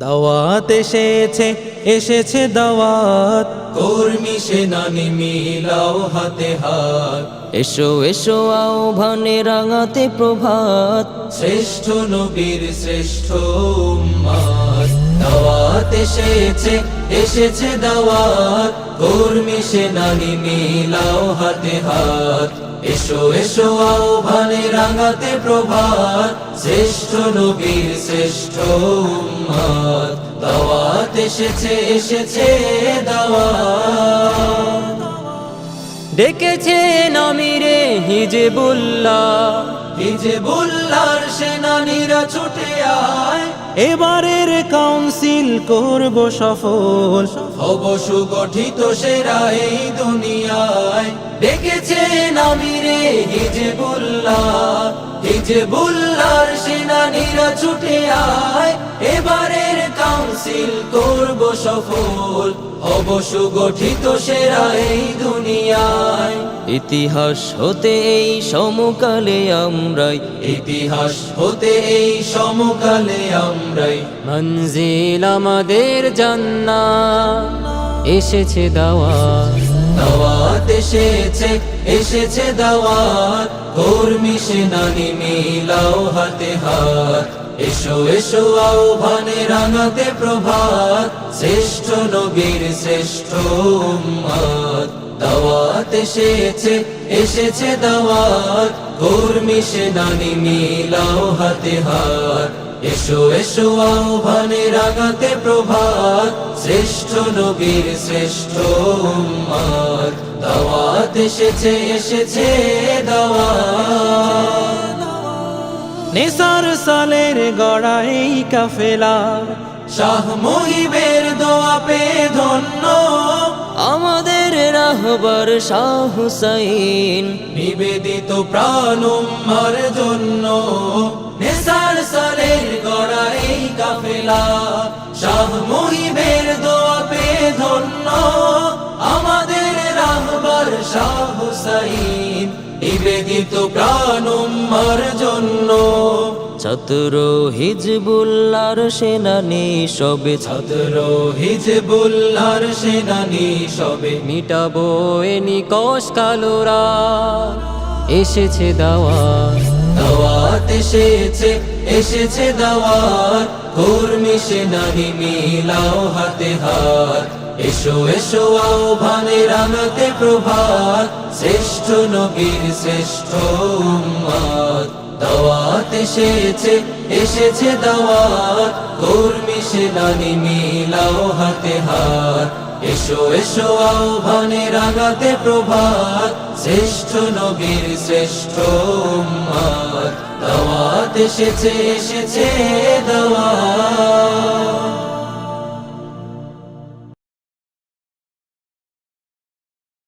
দাওয়াত এসেছে এসেছে দাওয়াত, কর্মী সেনানি মিলাও হাতে হাত। এসো এসো আহ্বানে রাঙাতে প্রভাত, শ্রেষ্ঠ নবীর শ্রেষ্ঠ উম্মত। দাওয়াত এসেছে এসেছে দাওয়াত, কর্মী সেনানি মিলাও হাতে হাত। এসো এসো আহ্বানে রাঙাতে প্রভাত, শ্রেষ্ঠ নবীর শ্রেষ্ঠ উম্মত। দাওয়াত এসেছে এসেছে দাওয়াত। ডেকেছে আমিরে হিজবুল্লাহ, হিজবুল্লাহর সেনানীরা ছুটে আয়। এবারের কাউন্সিল করব সফল, হব সুগঠিত সেরা এই দুনিয়ায়। ডেকেছেন আমিরে হিজবুল্লাহ, হিজবুল্লাহর সেনানীরা ছুটে আয়। এবারের কাউন্সিল করব সফল, হব সুগঠিত সেরা এই দুনিয়ায়। ইতিহাস হতে এই সমকালে আমরাই, ইতিহাস হতে এই সমকালে আমরাই। মঞ্জিল আমাদের জান্নাত, এসেছে দাওয়াত। দাওয়াত এসেছে এসেছে দাওয়াত, কর্মী সেনানি মিলাও হাতে হাত। এসো এসো আহ্বানে রাঙাতে প্রভাত, শ্রেষ্ঠ নবীর শ্রেষ্ঠ উম্মত। দাওয়াত এসেছে এসেছে দাওয়াত, কর্মী সেনানি মিলাও হাতে হাত। এসো এসো আহ্বানে রাঙাতে প্রভাত, শ্রেষ্ঠ নবীর শ্রেষ্ঠ উম্মত। দাওয়াত এসেছে এসেছে দাওয়াত। নিসার সালের গড়া এই কাফেলা, শাহ মুহিবের দোয়া পেয়ে ধন্য। আমাদের রাহবার শাহ হুসাইন, নিবেদিত প্রাণ উম্মার জন্য। নিসার সালের গড়া এই কাফেলা, শাহ মুহিবের দোয়া পেয়ে ধন্য। আমাদের রাহবার শাহ হুসাইন, নিবেদিত প্রাণ উম্মার জন্য। ছাত্র হিজবুল্লাহর সেনানি সবে, ছাত্র হিজবুল্লাহর সেনানি সবে। মিটাবো এ নিকশ কালোরা, এসেছে দাওয়াত। দাওয়াত এসেছে এসেছে দাওয়াত, কর্মী সেনানি মিলাও হাতে হাত। এসো এসো আহ্বানে রাঙাতে প্রভাত, শ্রেষ্ঠ নবীর শ্রেষ্ঠ উম্মত। দাওয়াত এসেছে এসেছে দাওয়াত, কর্মী সেনানি মিলাও হাতে হাত। এসো এসো আহ্বানে রাঙাতে প্রভাত, শ্রেষ্ঠ নবীর শ্রেষ্ঠ উম্মত। দাওয়াত এসেছে এসেছে দাওয়াত।